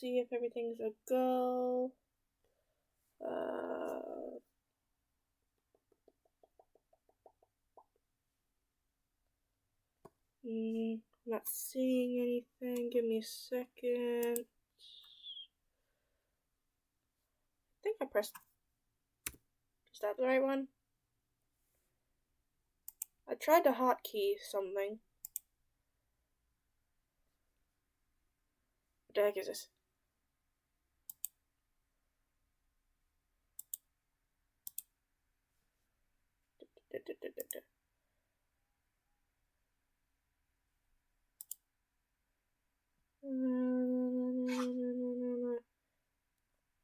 see if everything's a go. Not seeing anything. Give me a second. I think I pressed. Is that the right one? I tried to hotkey something. What the heck is this?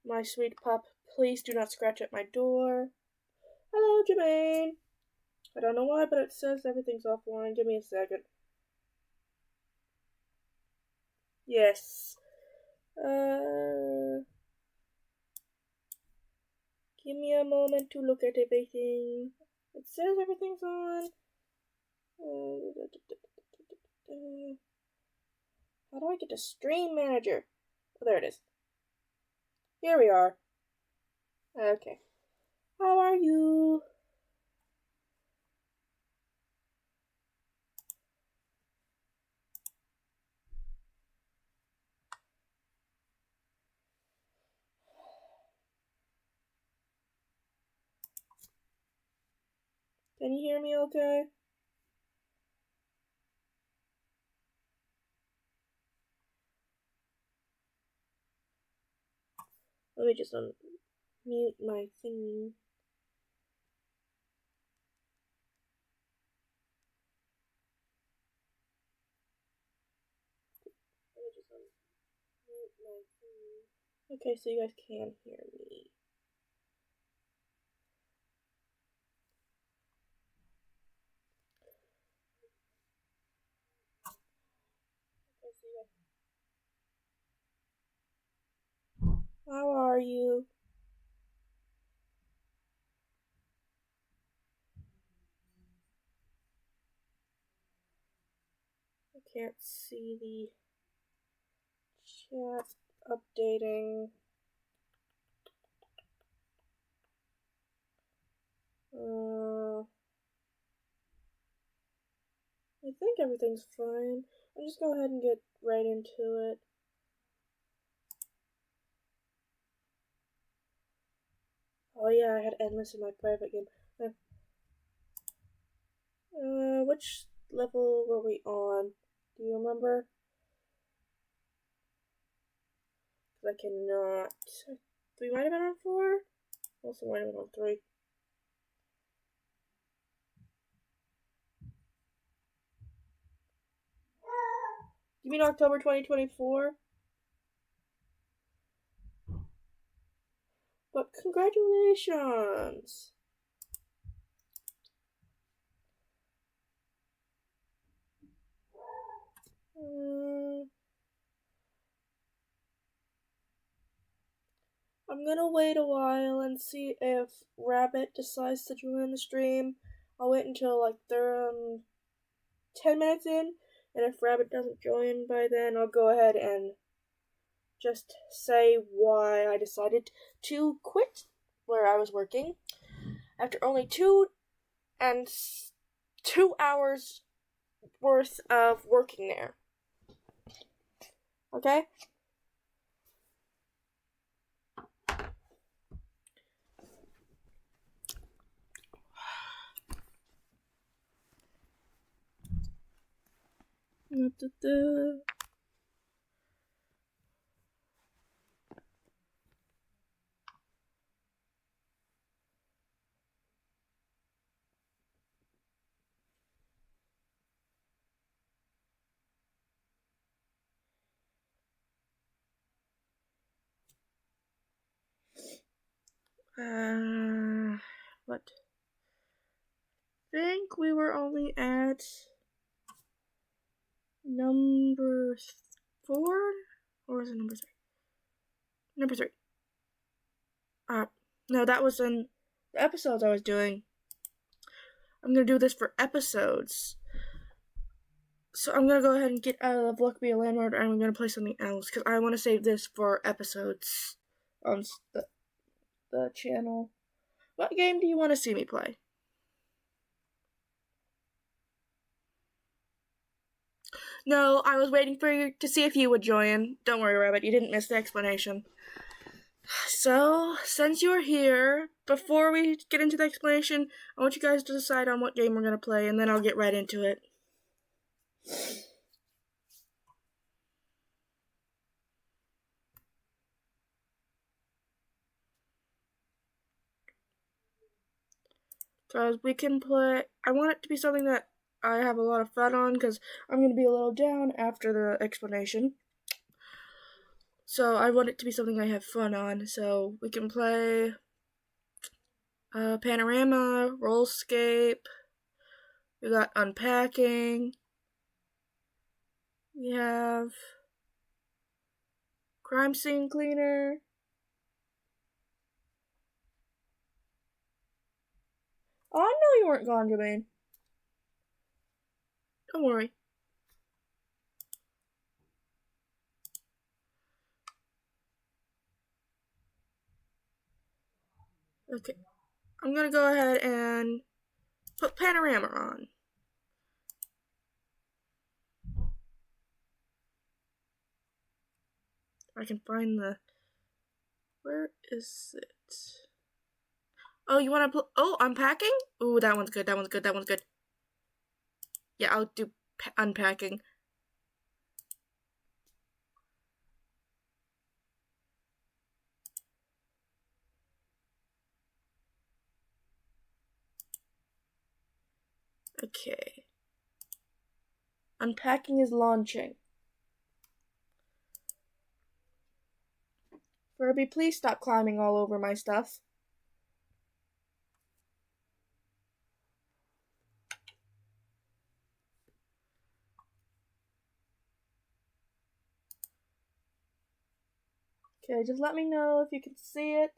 My sweet pup, please do not scratch at my door. Hello, Jermaine. I don't know why, but it says everything's offline. Give me a second. Yes. Give me a moment to look at everything. It says everything's on. How do I get to Stream Manager? Oh, there it is. Here we are. Okay. How are you? Can you hear me okay? Let me just unmute my thingy. Okay, so you guys can hear me. How are you? I can't see the chat updating. I think everything's fine. I'll just go ahead and get right into it. Oh yeah, I had endless in my private game. Which level were we on? Do you remember? I cannot. We might have been on 4? Also might have been on 3. You mean October 2024? But congratulations! I'm gonna wait a while and see if Rabbit decides to join the stream. I'll wait until like they're 10 minutes in, and if Rabbit doesn't join by then, I'll go ahead and just say why I decided to quit where I was working after only 2 hours worth of working there. Okay? What? I think we were only at number 4? Or was it number 3? Number 3. No, that was in the episodes I was doing. I'm gonna do this for episodes. So I'm gonna go ahead and get out of Luck Be a Landlord, and I'm gonna play something else because I want to save this for episodes on the channel. What game do you want to see me play? No, I was waiting for you to see if you would join. Don't worry, Rabbit, you didn't miss the explanation. So, since you're here, before we get into the explanation, I want you guys to decide on what game we're gonna play, and then I'll get right into it. Because we can play, I want it to be something that I have a lot of fun on, because I'm going to be a little down after the explanation. So I want it to be something I have fun on, so we can play Panorama, Rollscape, we got Unpacking, we have Crime Scene Cleaner, oh, I know you weren't gone, Jermaine. Don't worry. Okay, I'm gonna go ahead and put Panorama on. I can find the, where is it? Oh, you want to put, oh, Unpacking? Ooh, that one's good, that one's good, that one's good. Yeah, I'll do Unpacking. Okay. Unpacking is launching. Furby, please stop climbing all over my stuff. Okay, just let me know if you can see it.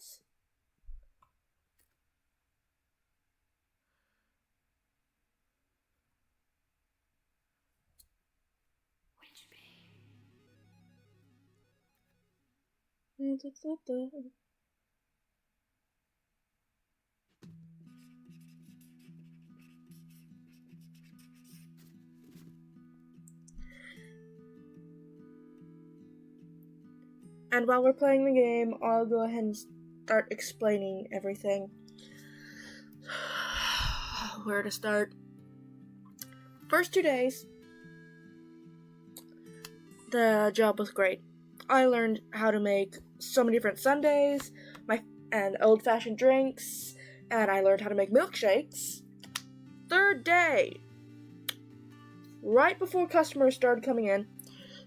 And while we're playing the game, I'll go ahead and start explaining everything. Where to start? First 2 days, the job was great. I learned how to make so many different sundaes, and old-fashioned drinks, and I learned how to make milkshakes. Third day, right before customers started coming in,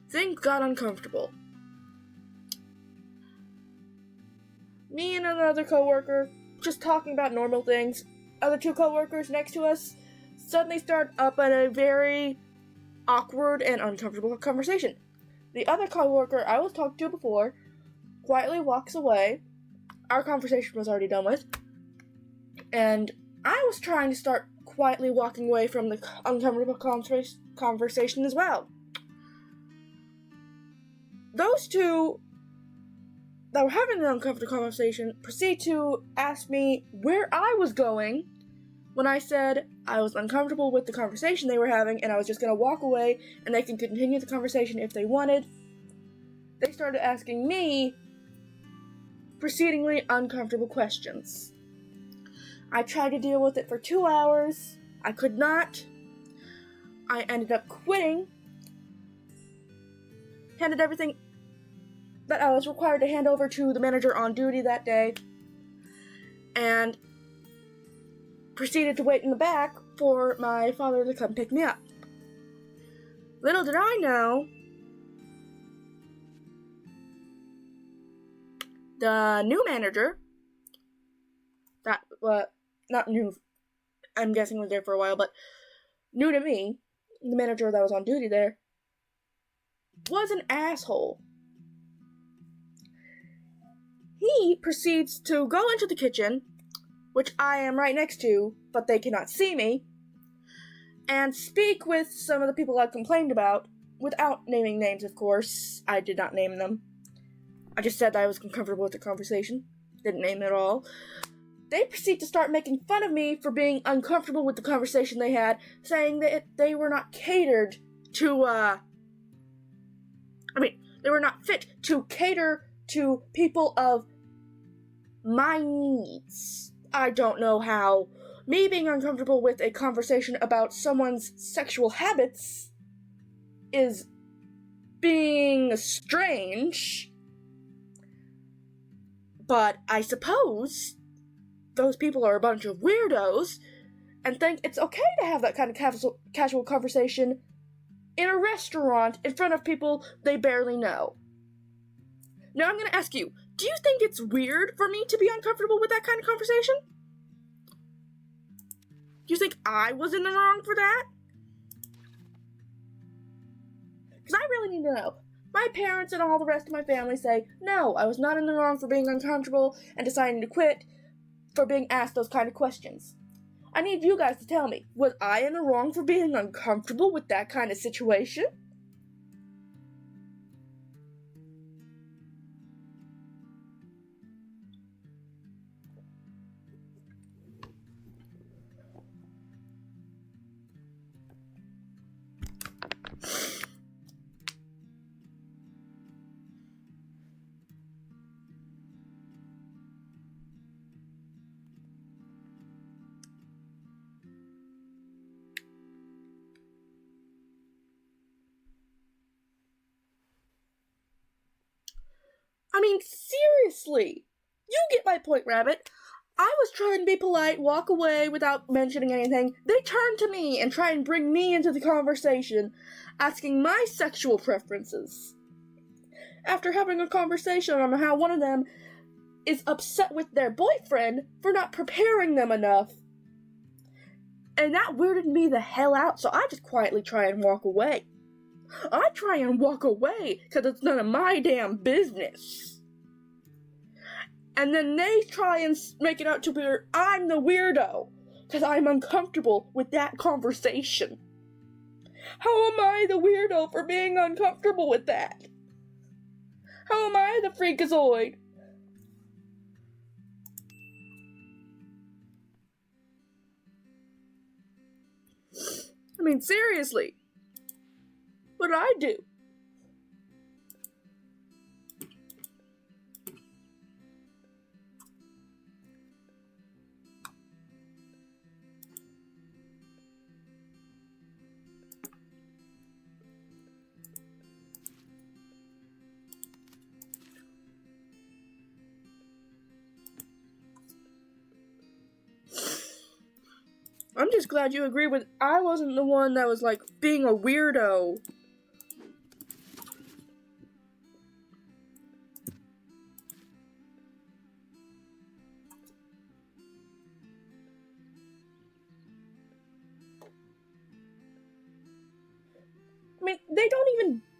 things got uncomfortable. Me and another coworker, just talking about normal things, other 2 coworkers next to us suddenly start up at a very awkward and uncomfortable conversation. The other coworker I was talking to before quietly walks away. Our conversation was already done with, and I was trying to start quietly walking away from the uncomfortable conversation as well. Those 2 that were having an uncomfortable conversation proceed to ask me where I was going when I said I was uncomfortable with the conversation they were having and I was just going to walk away and they can continue the conversation if they wanted. They started asking me precedingly uncomfortable questions. I tried to deal with it for 2 hours. I could not. I ended up quitting. Handed everything that I was required to hand over to the manager on duty that day, and proceeded to wait in the back for my father to come pick me up. Little did I know, the new manager, not new, I'm guessing was there for a while, but new to me, the manager that was on duty there, was an asshole. He proceeds to go into the kitchen, which I am right next to, but they cannot see me, and speak with some of the people I complained about, without naming names, of course. I did not name them. I just said that I was uncomfortable with the conversation. Didn't name it at all. They proceed to start making fun of me for being uncomfortable with the conversation they had, saying that they were not catered to, they were not fit to cater to people of my needs. I don't know how me being uncomfortable with a conversation about someone's sexual habits is being strange, but I suppose those people are a bunch of weirdos and think it's okay to have that kind of casual conversation in a restaurant in front of people they barely know. Now I'm going to ask you, do you think it's weird for me to be uncomfortable with that kind of conversation? Do you think I was in the wrong for that? Because I really need to know. My parents and all the rest of my family say, no, I was not in the wrong for being uncomfortable and deciding to quit for being asked those kind of questions. I need you guys to tell me, was I in the wrong for being uncomfortable with that kind of situation? Seriously! You get my point, Rabbit. I was trying to be polite, walk away without mentioning anything. They turn to me and try and bring me into the conversation, asking my sexual preferences. After having a conversation on how one of them is upset with their boyfriend for not preparing them enough. And that weirded me the hell out, so I just quietly try and walk away. I try and walk away because it's none of my damn business. And then they try and make it out to where I'm the weirdo because I'm uncomfortable with that conversation. How am I the weirdo for being uncomfortable with that? How am I the freakazoid? Seriously. What did I do? I'm just glad you agree with I wasn't the one that was being a weirdo.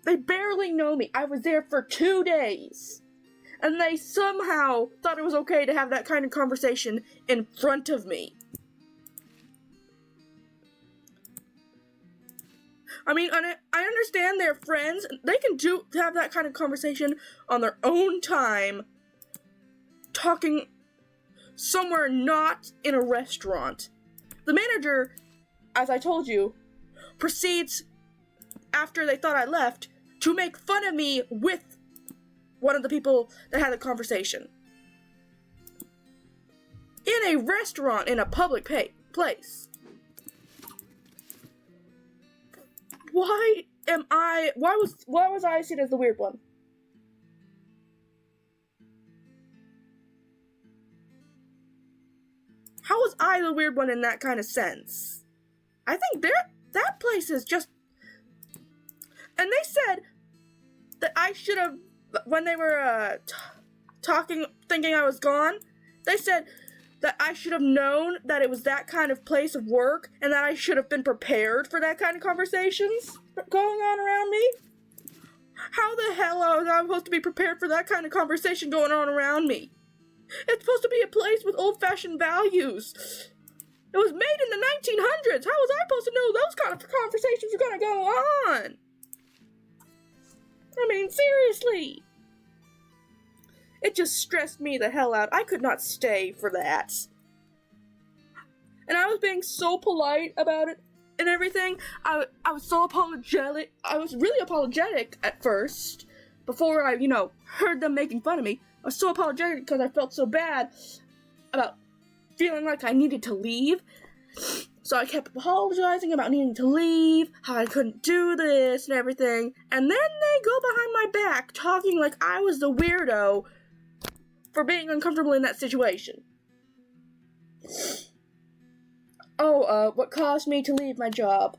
They barely know me. I was there for 2 days. And they somehow thought it was okay to have that kind of conversation in front of me. I understand they're friends. They can have that kind of conversation on their own time, talking somewhere not in a restaurant. The manager, as I told you, proceeds, after they thought I left, to make fun of me with one of the people that had the conversation. In a restaurant, in a public place. Why was I seen as the weird one? How was I the weird one in that kind of sense? I think that place is just... And they said that I should have, when they were talking, thinking I was gone, they said that I should have known that it was that kind of place of work and that I should have been prepared for that kind of conversations going on around me. How the hell was I supposed to be prepared for that kind of conversation going on around me? It's supposed to be a place with old-fashioned values. It was made in the 1900s. How was I supposed to know those kind of conversations were going to go on? I mean, seriously. It just stressed me the hell out. I could not stay for that. And I was being so polite about it and everything. I was so apologetic. I was really apologetic at first. Before I, heard them making fun of me. I was so apologetic because I felt so bad about feeling like I needed to leave. So I kept apologizing about needing to leave, how I couldn't do this and everything. And then they go behind my back talking like I was the weirdo for being uncomfortable in that situation. What caused me to leave my job?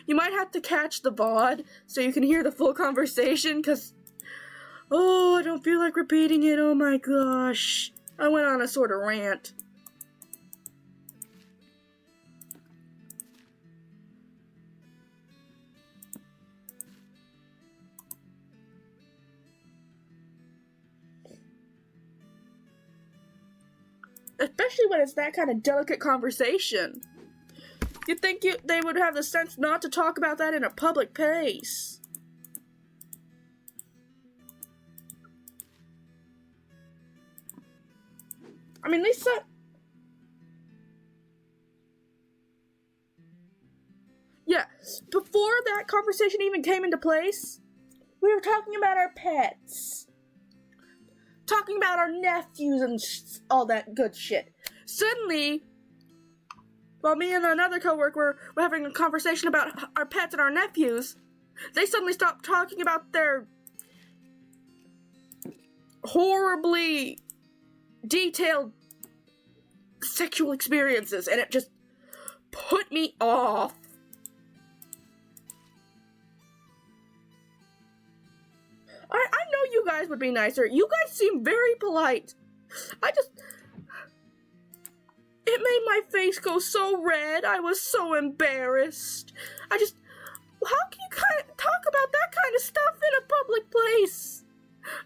You might have to catch the VOD so you can hear the full conversation, because, I don't feel like repeating it. Oh my gosh. I went on a sort of rant. Especially when it's that kind of delicate conversation. You'd think they would have the sense not to talk about that in a public place. I mean, Lisa... Yeah, before that conversation even came into place, we were talking about our pets. Talking about our nephews and all that good shit. Suddenly, while me and another coworker were having a conversation about our pets and our nephews, they suddenly stopped talking about their horribly detailed sexual experiences, and it just put me off. I know you guys would be nicer. You guys seem very polite. It made my face go so red. I was so embarrassed. How can you talk about that kind of stuff in a public place?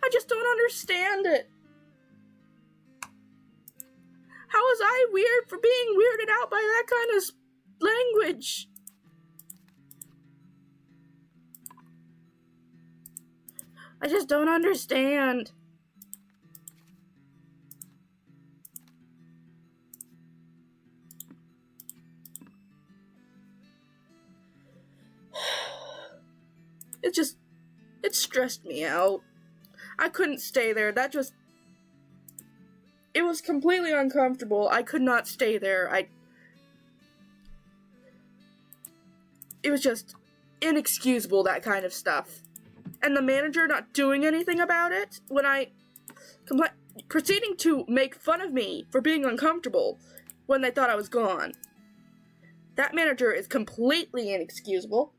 I just don't understand it. How was I weird for being weirded out by that kind of language? I just don't understand. It stressed me out. I couldn't stay there. It was completely uncomfortable. I could not stay there. It was just inexcusable, that kind of stuff. And the manager not doing anything about it when proceeding to make fun of me for being uncomfortable when they thought I was gone. That manager is completely inexcusable.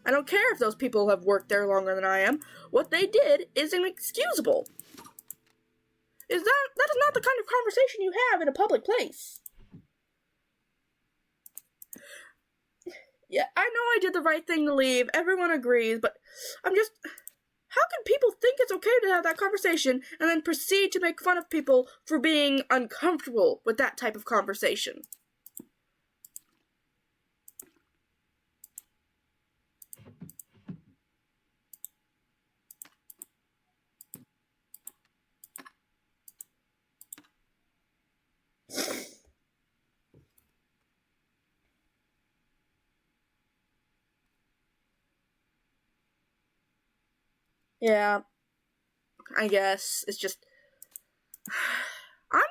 I don't care if those people have worked there longer than I am. What they did is inexcusable. That is not the kind of conversation you have in a public place. Yeah, I know I did the right thing to leave. Everyone agrees, but how can people think it's okay to have that conversation and then proceed to make fun of people for being uncomfortable with that type of conversation? Yeah, I guess. I'm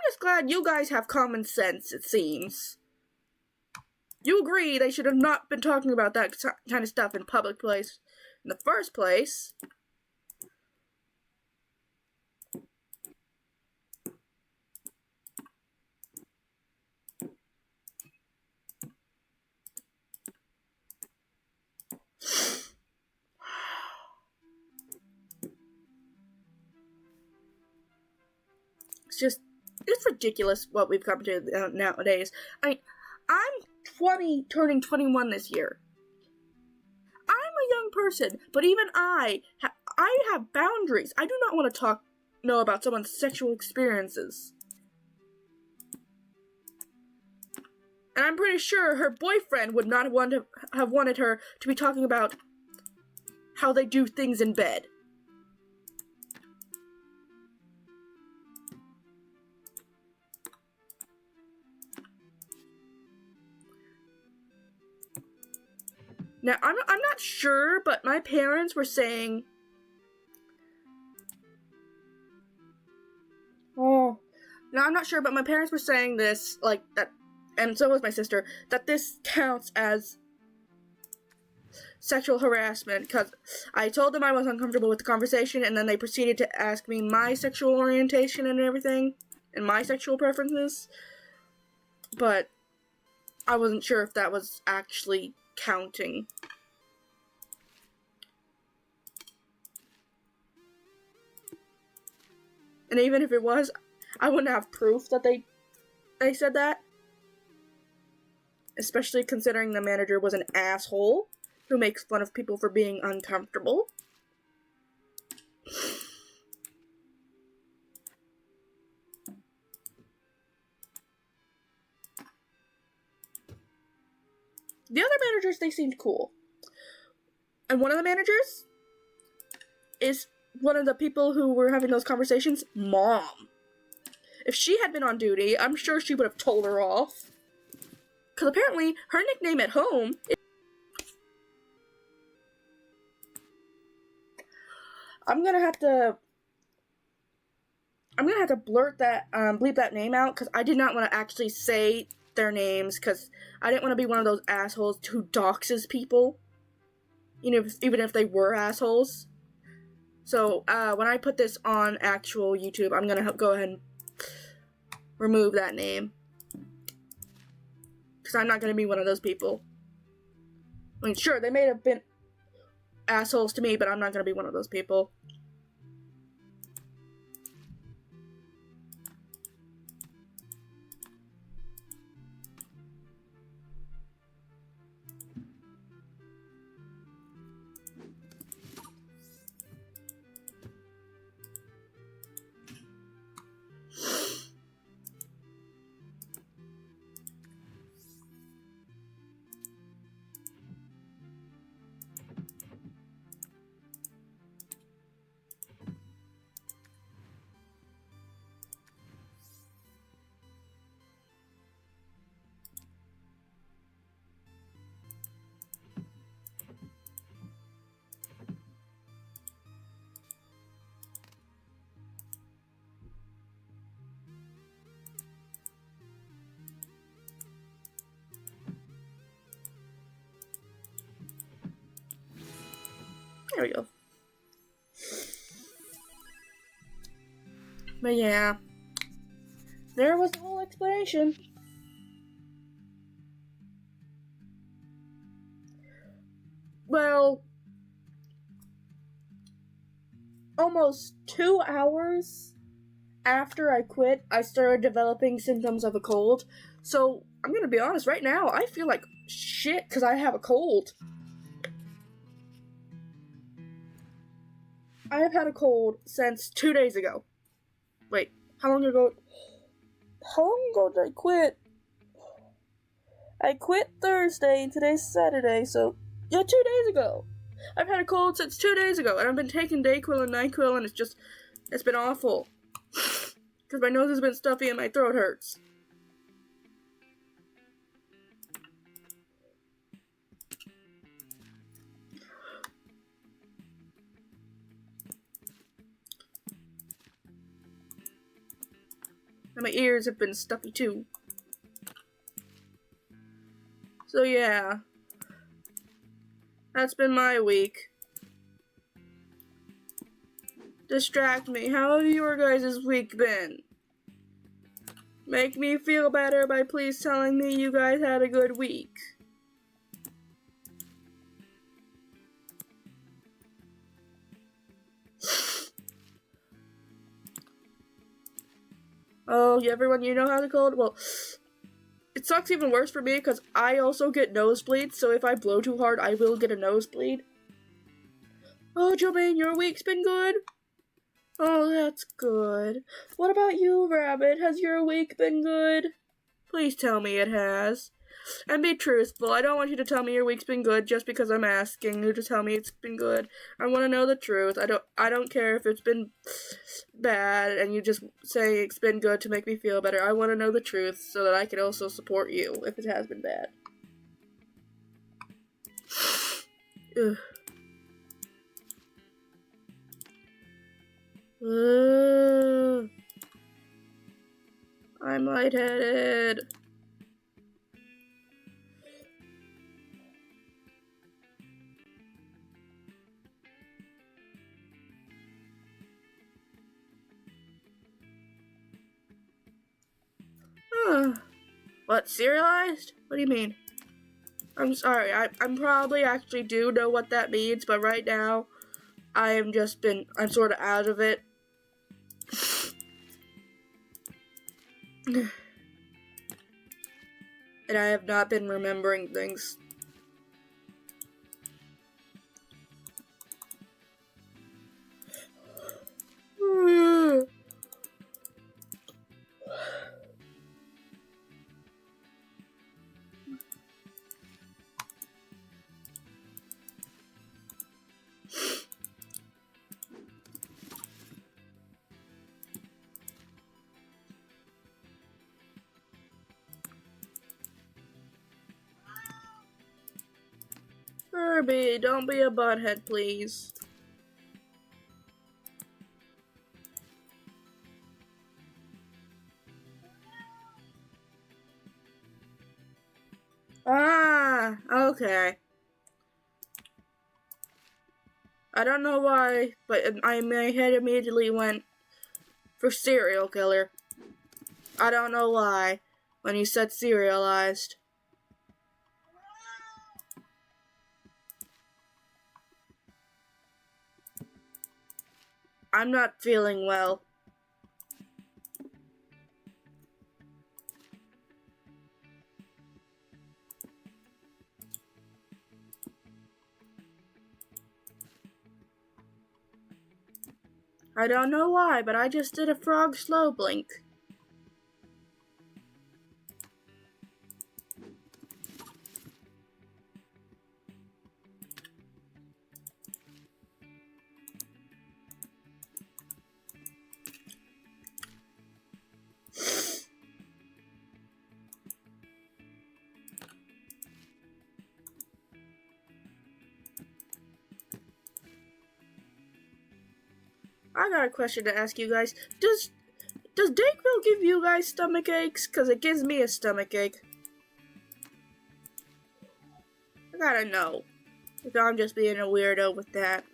just glad you guys have common sense, it seems. You agree they should have not been talking about that kind of stuff in public place in the first place. It's ridiculous what we've come to nowadays. I'm 20, turning 21 this year. I'm a young person, but even I have boundaries. I do not want to talk know about someone's sexual experiences. And I'm pretty sure her boyfriend would not have wanted her to be talking about how they do things in bed. Now, I'm not sure, but my parents were saying... Oh. Now, I'm not sure, but my parents were saying this, like, that, and so was my sister, that this counts as sexual harassment, because I told them I was uncomfortable with the conversation, and then they proceeded to ask me my sexual orientation and everything, and my sexual preferences, but I wasn't sure if that was actually counting. And even if it was, I wouldn't have proof that they said that. Especially considering the manager was an asshole who makes fun of people for being uncomfortable. The other managers, they seemed cool. And one of the managers is one of the people who were having those conversations' mom. If she had been on duty, I'm sure she would have told her off. Because apparently, her nickname at home is... I'm gonna have to blurt that, bleep that name out, because I did not want to actually say their names, because I didn't want to be one of those assholes who doxes people, even if they were assholes. So, when I put this on actual YouTube, I'm gonna go ahead and remove that name. Because I'm not gonna be one of those people. I mean, sure, they may have been assholes to me, but I'm not gonna be one of those people. There we go. But yeah, there was the whole explanation. Well, almost 2 hours after I quit, I started developing symptoms of a cold. So, I'm gonna be honest, right now, I feel like shit because I have a cold. I have had a cold since 2 days ago. Wait, how long ago did I quit? I quit Thursday and today's Saturday, so yeah, 2 days ago. I've had a cold since 2 days ago, and I've been taking Dayquil and NyQuil, and it's been awful. Because my nose has been stuffy and my throat hurts. And my ears have been stuffy too. So yeah. That's been my week. Distract me. How have your guys' week been? Make me feel better by please telling me you guys had a good week. Oh, everyone, you know how the cold? Well, it sucks even worse for me because I also get nosebleeds, so if I blow too hard, I will get a nosebleed. Oh, Jermaine, your week's been good? Oh, that's good. What about you, Rabbit? Has your week been good? Please tell me it has. And be truthful. I don't want you to tell me your week's been good just because I'm asking you to tell me it's been good. I want to know the truth. I don't care if it's been bad and you just say it's been good to make me feel better. I want to know the truth so that I can also support you if it has been bad. Ugh. I'm lightheaded. What, serialized? What do you mean? I'm sorry, I'm probably actually do know what that means, but right now, I'm sort of out of it. And I have not been remembering things. Kirby, don't be a butthead, please. Ah, okay. I don't know why, but my head immediately went for serial killer. I don't know why, when you said serialized. I'm not feeling well. I don't know why, but I just did a frog slow blink. I got a question to ask you guys. Does Dayquil give you guys stomach aches? Cause it gives me a stomach ache. I gotta know. If I'm just being a weirdo with that.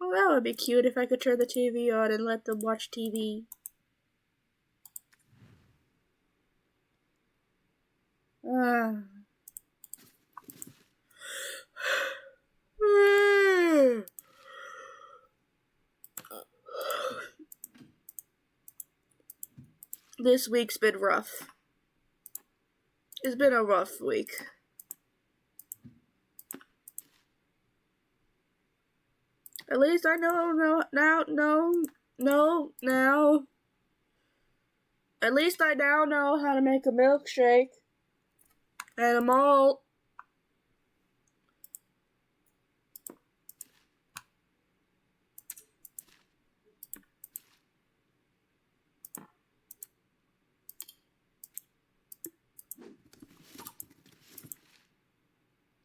Well, that would be cute if I could turn the TV on and let them watch TV. This week's been rough. It's been a rough week. At least I know now. At least I now know how to make a milkshake and a malt.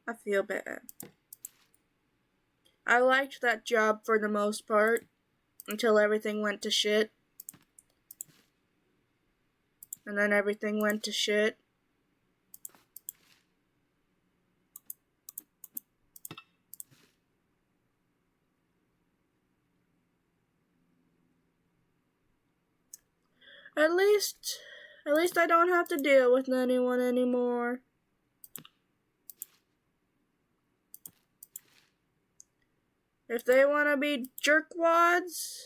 I feel bad. I liked that job for the most part until everything went to shit. And then everything went to shit. At least I don't have to deal with anyone anymore. If they want to be jerkwads,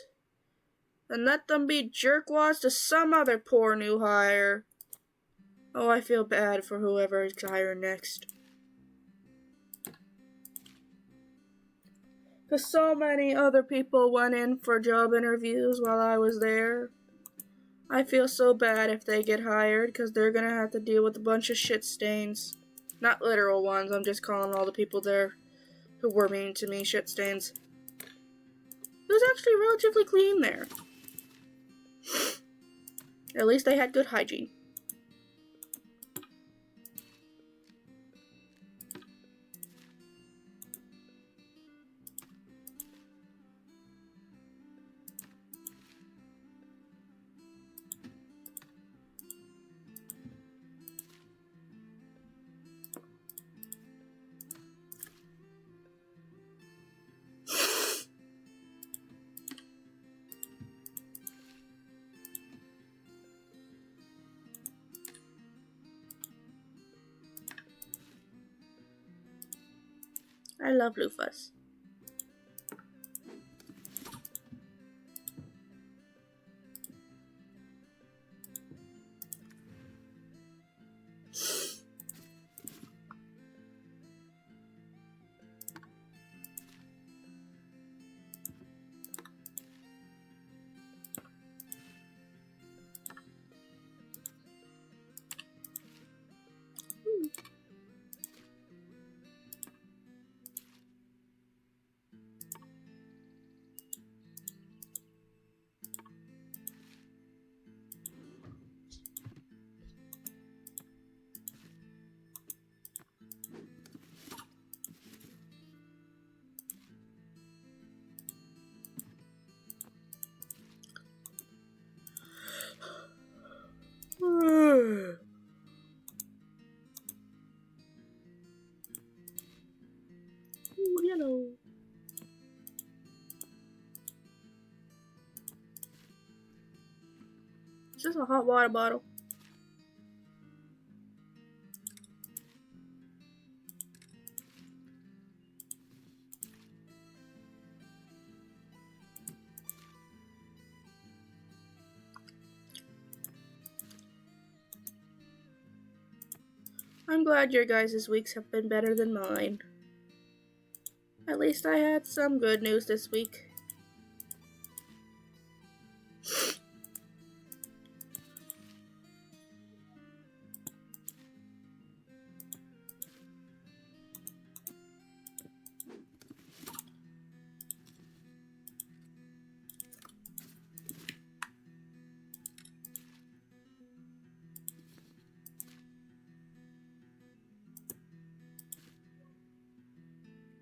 then let them be jerkwads to some other poor new hire. Oh, I feel bad for whoever is hired next. Because so many other people went in for job interviews while I was there. I feel so bad if they get hired, because they're going to have to deal with a bunch of shit stains. Not literal ones, I'm just calling all the people there who were mean to me shit stains. It was actually relatively clean there. At least they had good hygiene. I love loofahs. Ooh, yellow. Is this a hot water bottle? I'm glad your guys' weeks have been better than mine. At least I had some good news this week.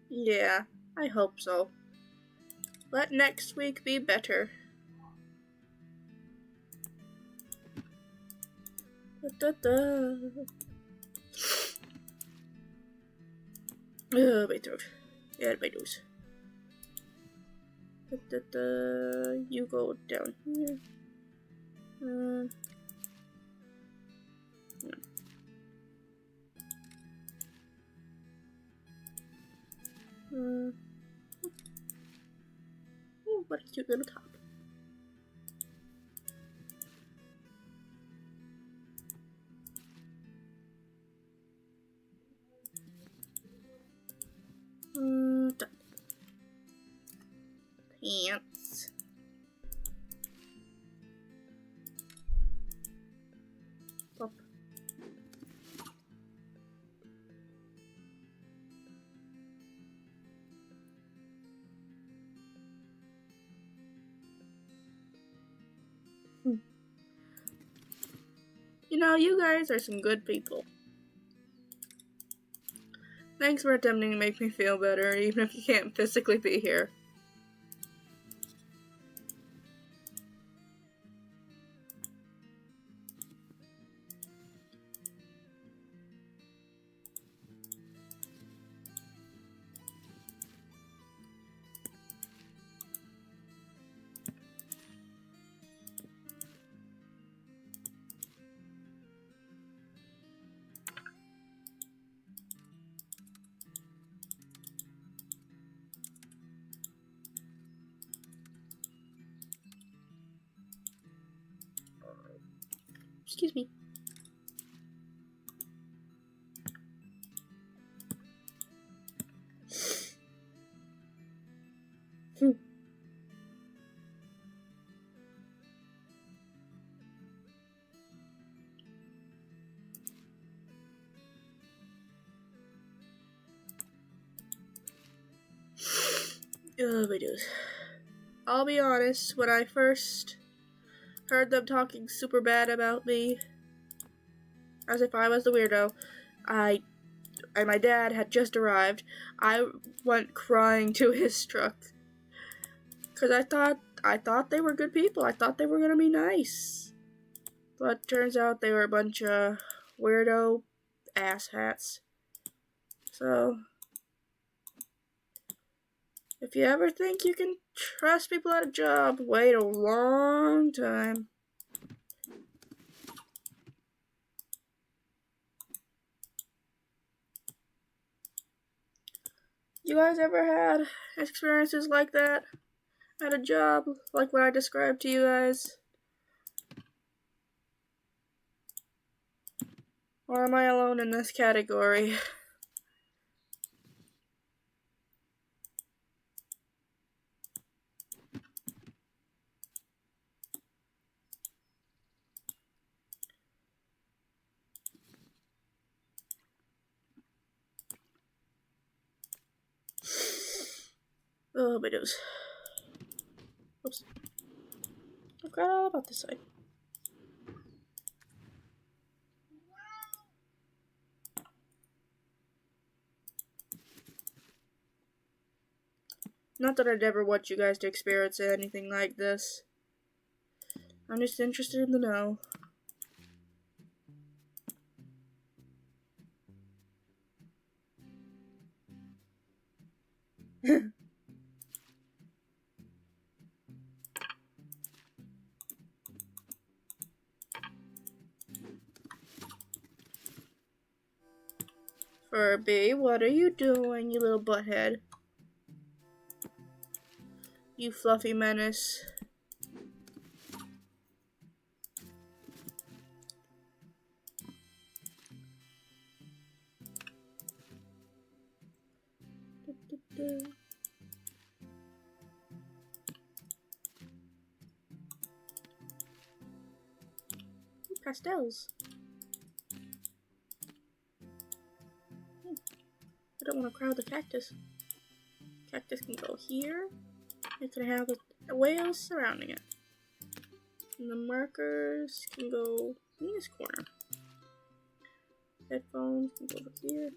Yeah, I hope so. Let next week be better. My throat. Yeah, my nose. You go down here. No. Oh, what a cute little top. Done. Pants. Pop. You know, you guys are some good people. Thanks for attempting to make me feel better, even if you can't physically be here. Excuse me. Oh my dude. I'll be honest, when I first heard them talking super bad about me, as if I was the weirdo, and my dad had just arrived, I went crying to his truck. Cause I thought they were good people. I thought they were gonna be nice. But turns out they were a bunch of weirdo asshats. So, if you ever think you can trust people at a job, wait a long time. You guys ever had experiences like that at a job, like what I described to you guys? Or am I alone in this category? Oh, my nose. Oops. I forgot all about this side. Not that I'd ever want you guys to experience anything like this. I'm just interested in the know. Furby, what are you doing, you little butthead? You fluffy menace. Pastels. I don't want to crowd the cactus. Cactus can go here. It can have the whales surrounding it. And the markers can go in this corner. Headphones can go over here.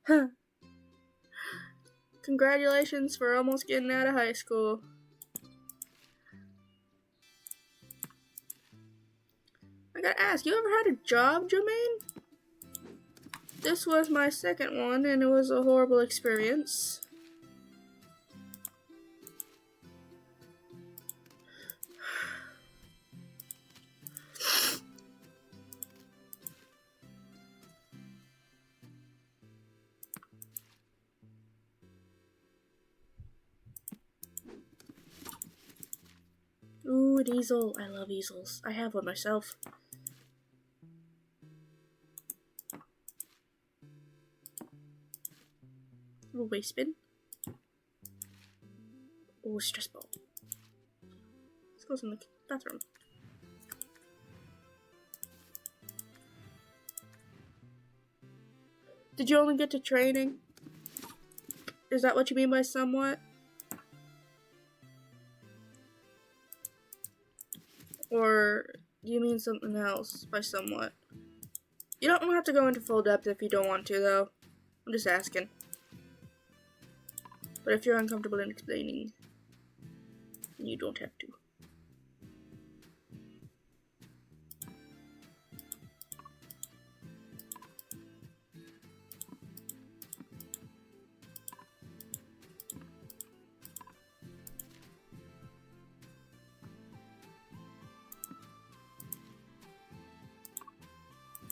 Huh. Congratulations for almost getting out of high school. I gotta ask, you ever had a job, Jermaine? This was my second one, and it was a horrible experience. Ooh, an easel. I love easels. I have one myself. Little waist bin. Oh, stress ball. This goes in the bathroom. Did you only get to training? Is that what you mean by somewhat? Or do you mean something else by somewhat? You don't have to go into full depth if you don't want to, though. I'm just asking. But if you're uncomfortable in explaining, you don't have to.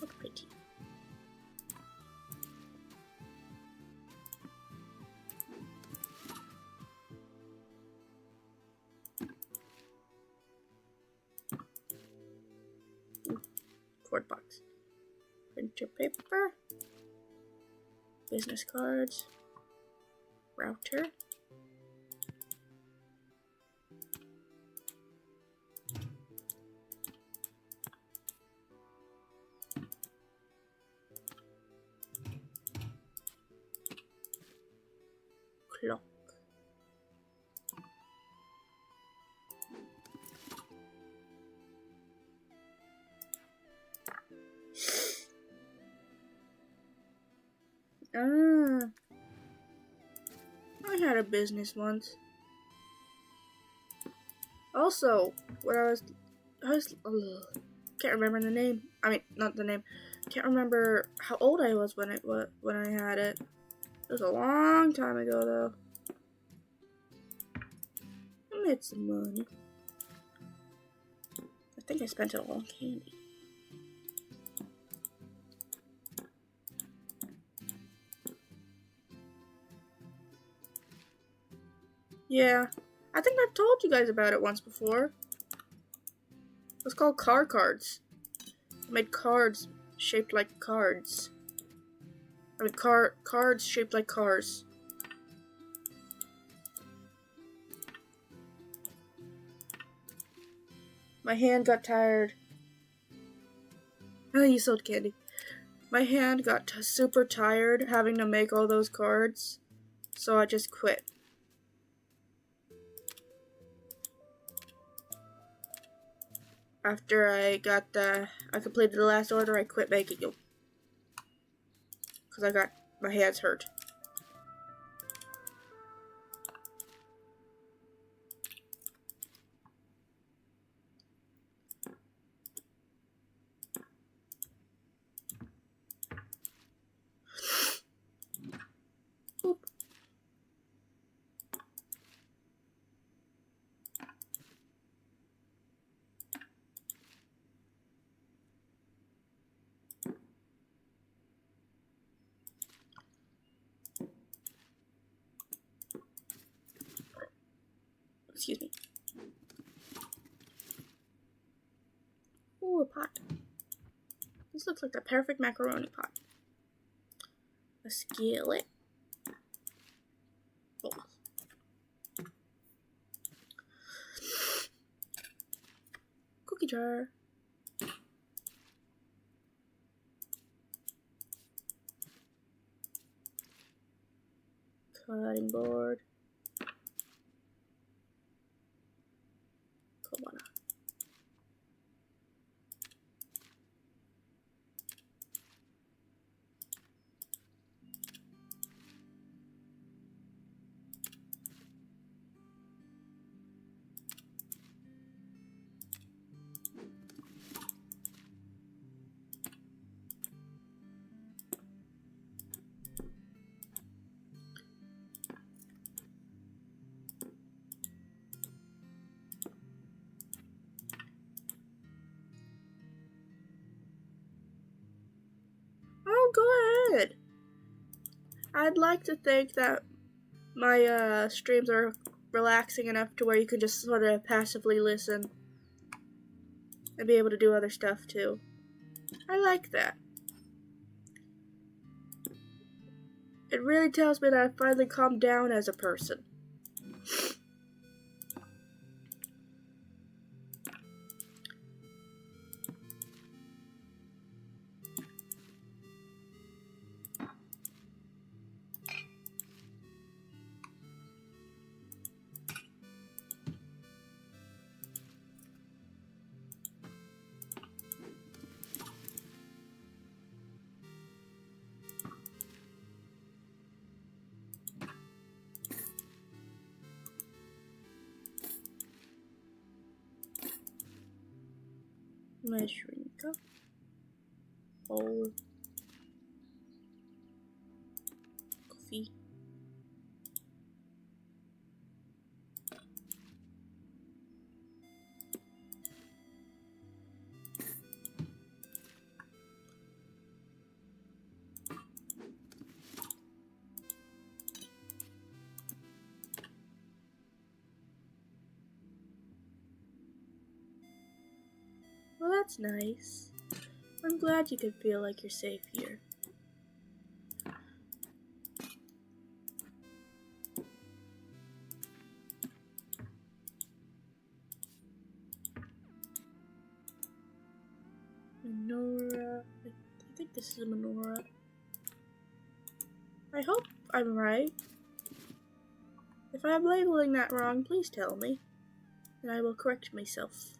Look pretty. cardboard box. Printer paper. Business cards. Router. Clock. I had a business once. Also, when I was can't remember the name. I mean, not the name. Can't remember how old I was when I had it. It was a long time ago, though. I made some money. I think I spent it all on candy. Yeah, I think I've told you guys about it once before. It's called car cards. I made cards shaped like cards. I mean, cards shaped like cars. My hand got tired. Oh, you sold candy. My hand got super tired having to make all those cards, so I just quit. After I completed the last order, I quit making them. Because my hands hurt. Oop. Excuse me. Ooh, a pot. This looks like the perfect macaroni pot. A skillet. Oh. Cookie jar. Cutting board. Kobana. Oh, go ahead. I'd like to think that my streams are relaxing enough to where you can just sort of passively listen and be able to do other stuff too. I like that. It really tells me that I finally calmed down as a person. Measuring cup. Bowl. Coffee. Well, that's nice. I'm I'm glad you can feel like you're safe here. Menorah. I think this is a menorah. I hope I'm right. If I'm labeling that wrong, please tell me, and I will correct myself.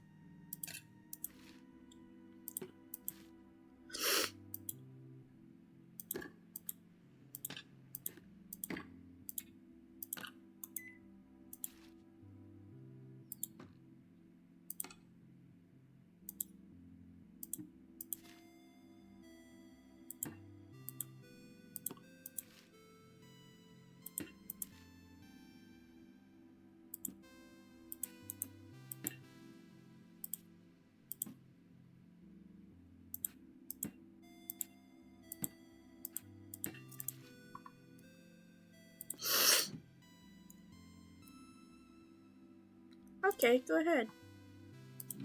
Okay, go ahead.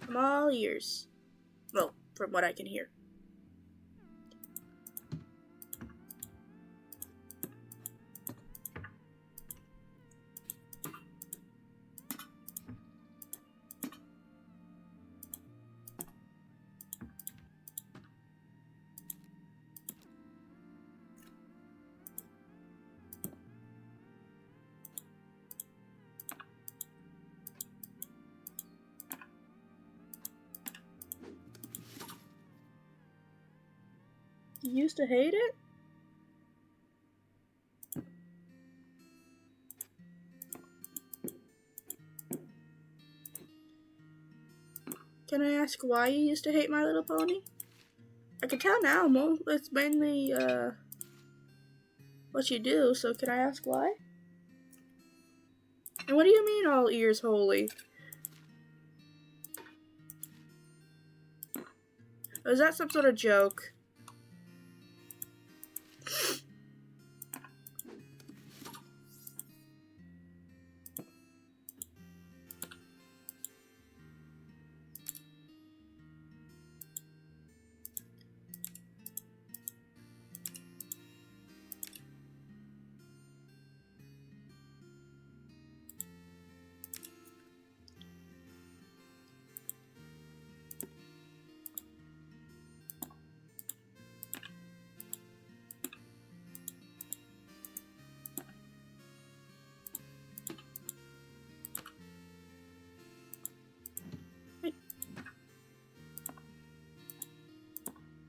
I'm all ears. Well, from what I can hear. You used to hate it? Can I ask why you used to hate My Little Pony? I can tell now, it's mainly, what you do, so can I ask why? And what do you mean all ears holy? Is that some sort of joke?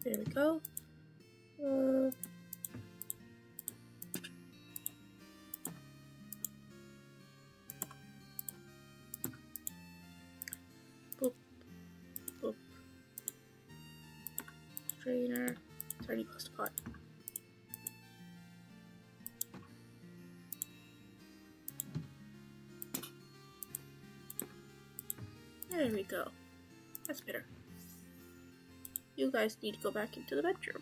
There we go. Boop. Boop. Trainer. Tiny post pot. There we go. That's better. You guys need to go back into the bedroom.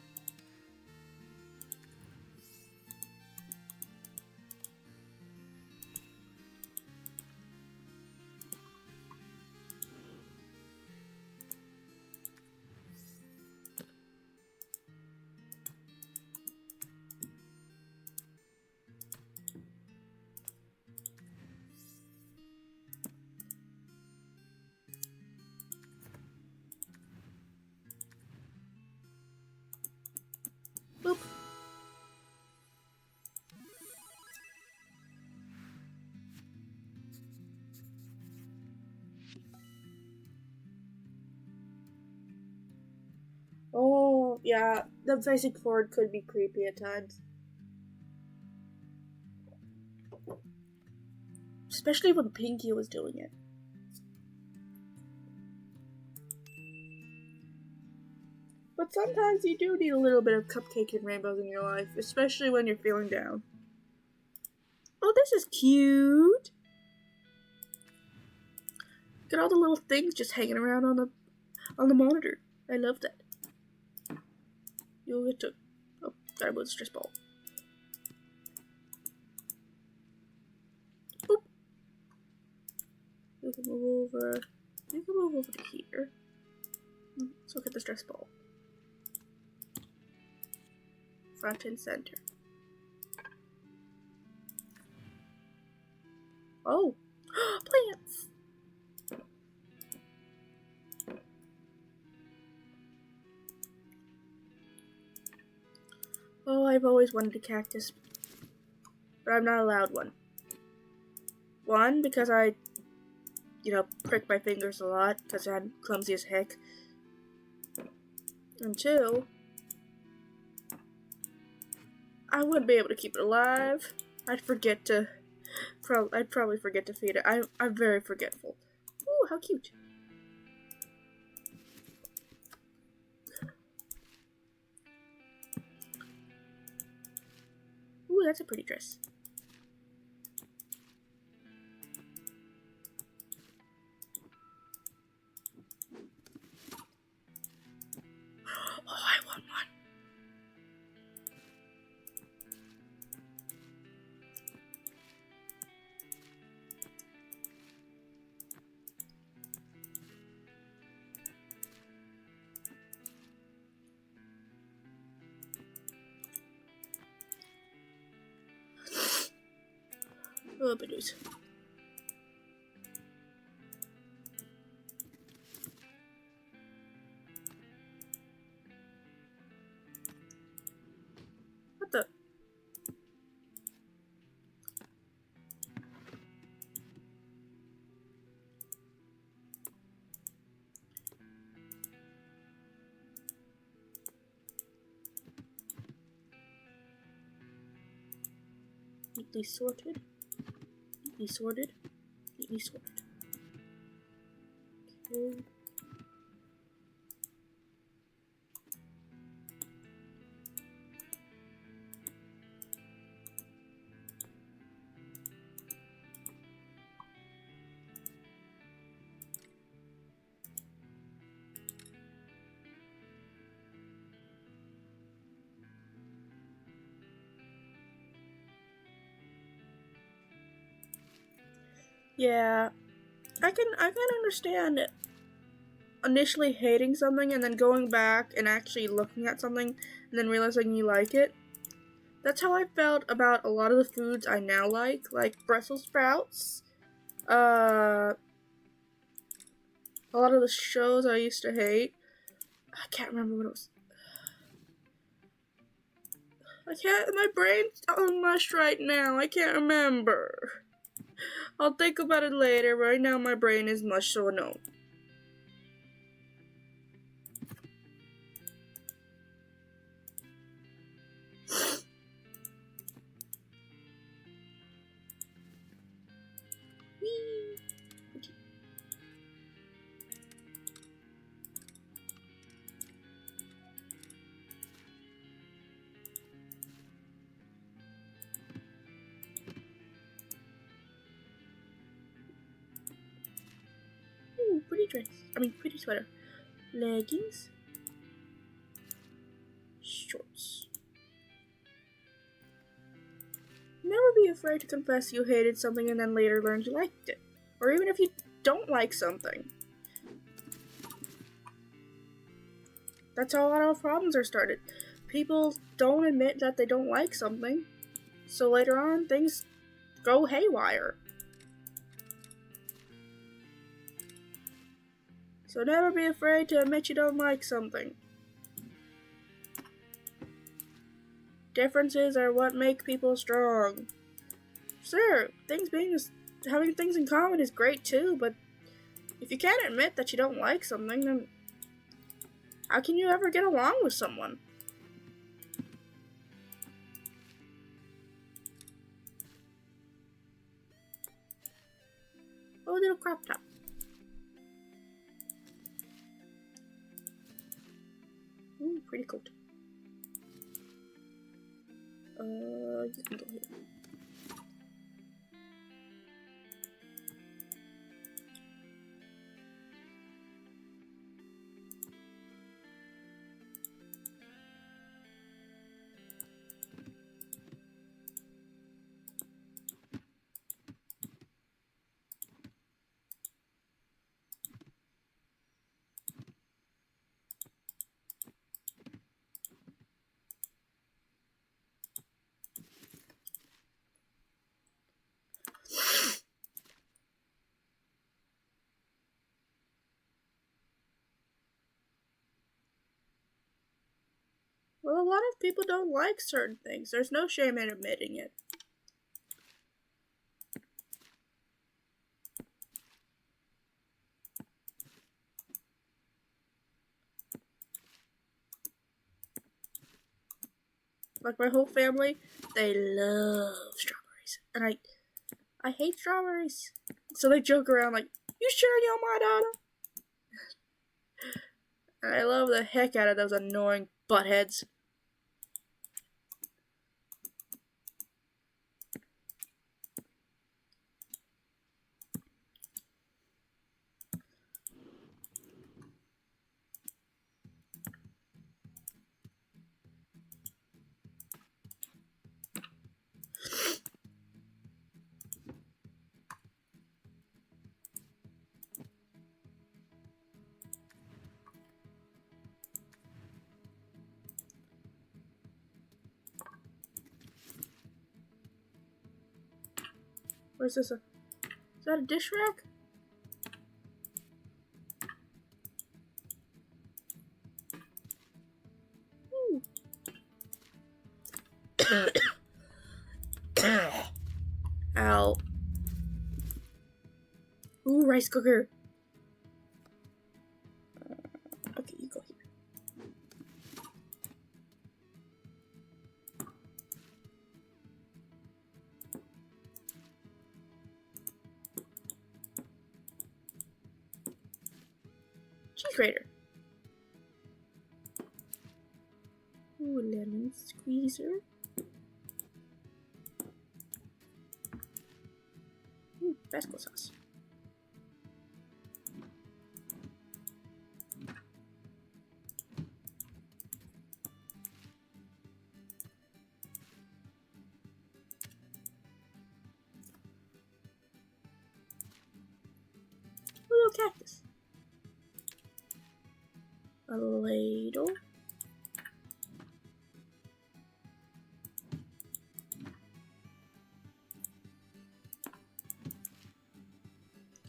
Boop. Oh, yeah, them facing forward could be creepy at times. Especially when Pinky was doing it. But sometimes you do need a little bit of cupcake and rainbows in your life, especially when you're feeling down. Oh, this is cute! Look at all the little things just hanging around on the monitor. I love that. You'll get to... Oh, gotta move the stress ball. Boop. You can move over... You can move over to here. Let's look at the stress ball. front and center. Oh, plants! Oh, I've always wanted a cactus, but I'm not allowed one. One, because I, prick my fingers a lot, because I'm clumsy as heck. And two, I wouldn't be able to keep it alive. I'd probably forget to feed it. I'm very forgetful. Ooh, how cute. Ooh, that's a pretty dress. Oh, I want one. Oh, but news. What the? Neatly sorted. Neatly sorted. Neatly sorted. Okay. Yeah, I can understand initially hating something and then going back and actually looking at something and then realizing you like it. That's how I felt about a lot of the foods I now like Brussels sprouts. A lot of the shows I used to hate. I can't remember what it was. My brain's on mush right now. I can't remember. I'll think about it later. Right now my brain is mush, so no. Ooh, pretty dress. Pretty sweater. Leggings. Shorts. Never be afraid to confess you hated something and then later learned you liked it. Or even if you don't like something. That's how a lot of problems are started. People don't admit that they don't like something, so later on things go haywire. So never be afraid to admit you don't like something. Differences are what make people strong. Sure, having things in common is great too, but if you can't admit that you don't like something, then how can you ever get along with someone? Oh, a little crop top. Ooh, pretty coat. You can go here. Well, a lot of people don't like certain things. There's no shame in admitting it. Like my whole family, they love strawberries. And I hate strawberries. So they joke around like, you sure you're my daughter? And I love the heck out of those annoying buttheads. What is this? Is that a dish rack? Ow. Ooh, rice cooker. Okay, you go here. Cheese grater. Ooh, lemon squeezer. Ooh, Basco sauce. A little cactus. A ladle.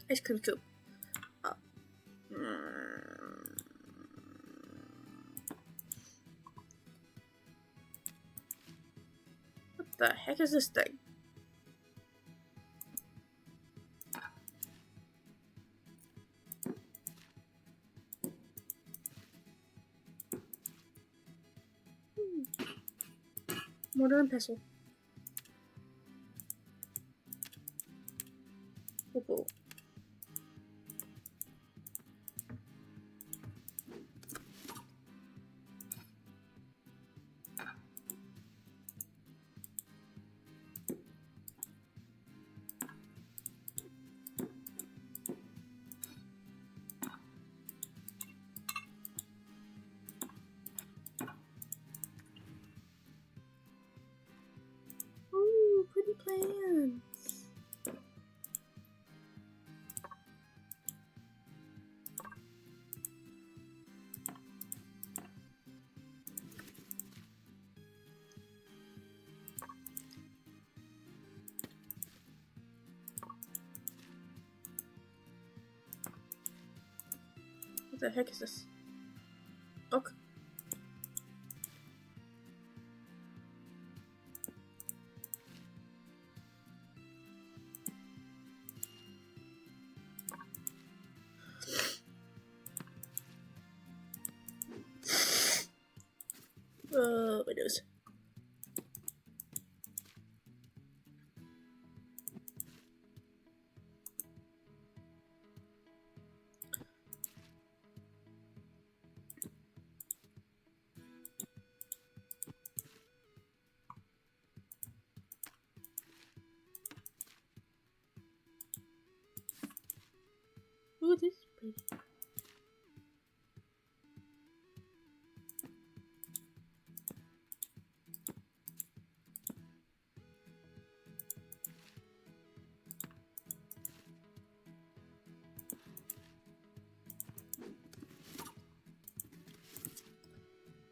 Ice cream scoop. What the heck is this thing? Mortar and pestle. Oh. Ooh, pretty plants. What the heck is this? Book? Windows. Ooh, this is pretty.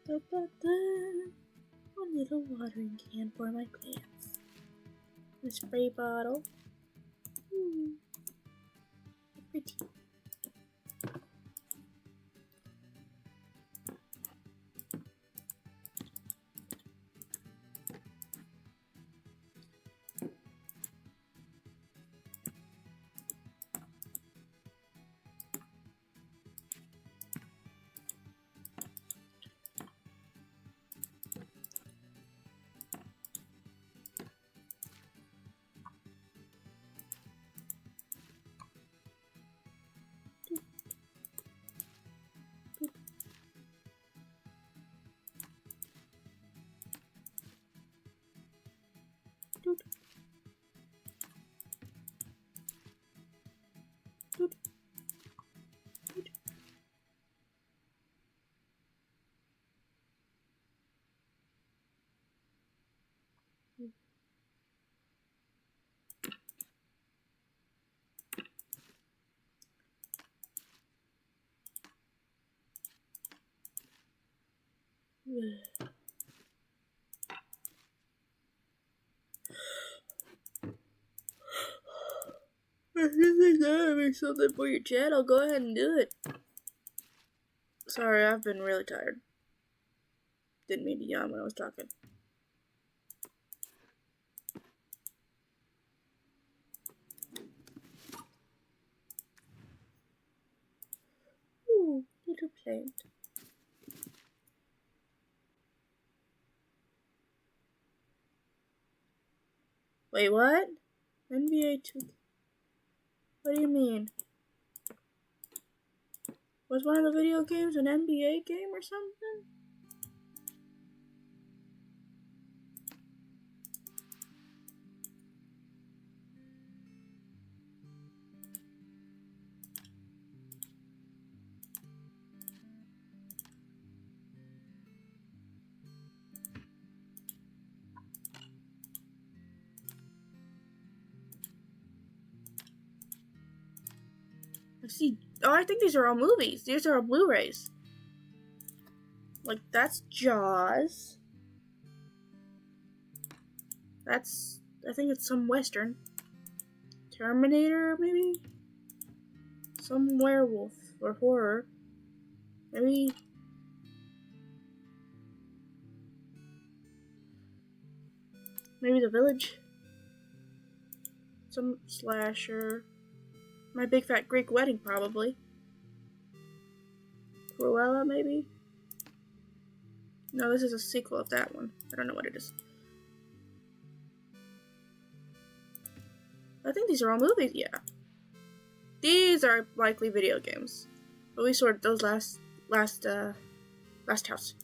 Da, da, da. One little watering can for my plants. A spray bottle. Ooh, pretty. If you think that would be something for your channel, go ahead and do it. Sorry, I've been really tired. Didn't mean to yawn when I was talking. Ooh, little plant. Wait, what? NBA 2K. What do you mean? Was one of the video games an NBA game or something? Let's see. Oh, I think these are all movies. These are all Blu-rays. Like, that's Jaws. That's, I think it's some Western. Terminator, maybe? Some werewolf or horror. Maybe. Maybe The Village. Some slasher. My Big Fat Greek Wedding, probably. Cruella, maybe? No, this is a sequel of that one. I don't know what it is. I think these are all movies, yeah. These are likely video games. But we sorted those last house.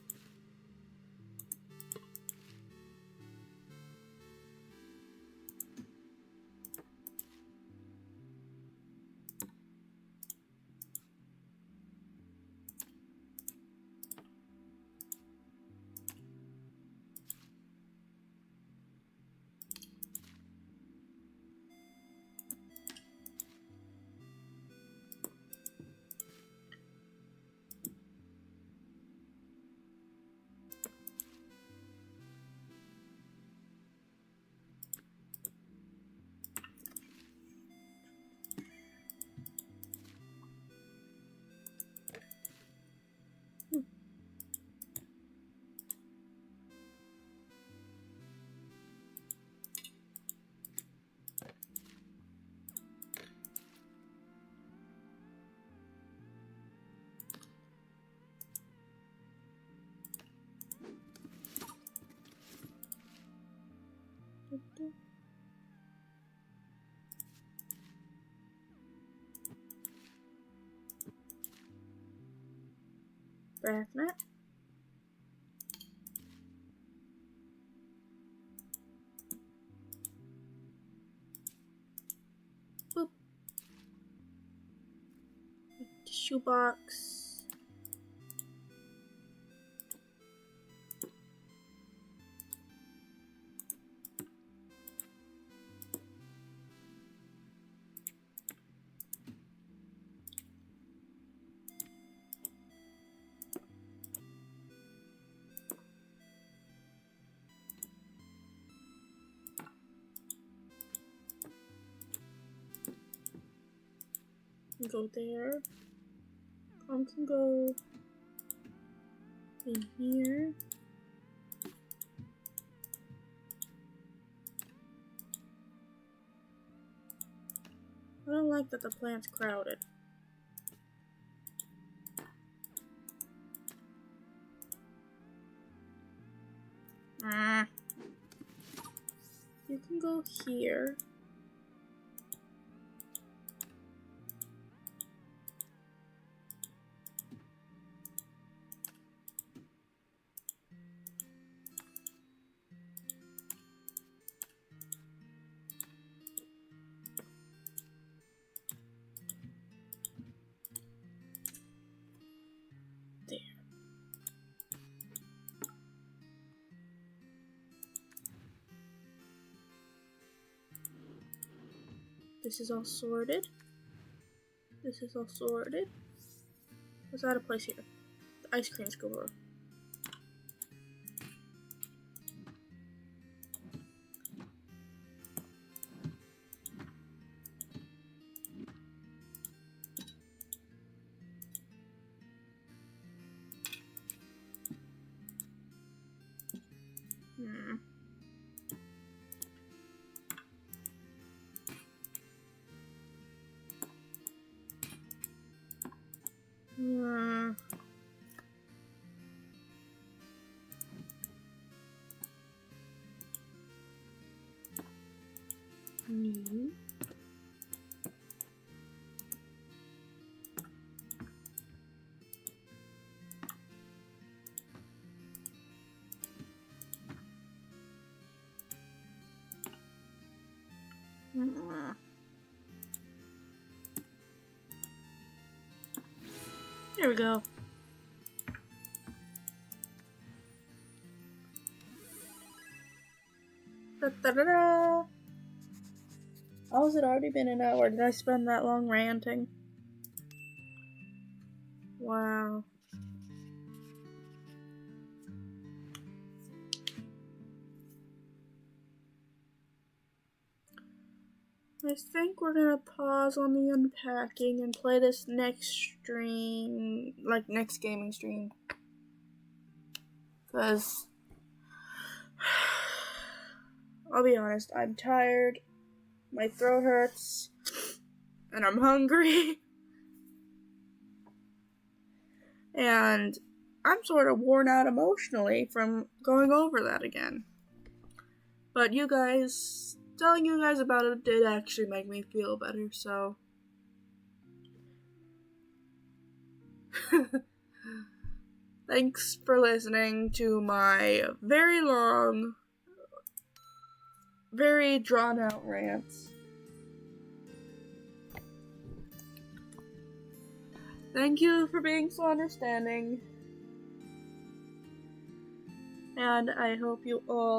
Bath mat. Boop. Tissue box. Go there. Can go in here. I don't like that the plant's crowded. You can go here. This is all sorted. This is all sorted. What's out of place here? The ice cream scorer. No. There we go. Da-da-da-da. How has it already been an hour? Did I spend that long ranting? Wow. I think we're gonna pause on the unpacking and play this next stream, like next gaming stream. Because, I'll be honest, I'm tired, my throat hurts, and I'm hungry. And I'm sort of worn out emotionally from going over that again. But you guys, telling you guys about it did actually make me feel better, so. Thanks for listening to my very long, very drawn out rants. Thank you for being so understanding. And I hope you all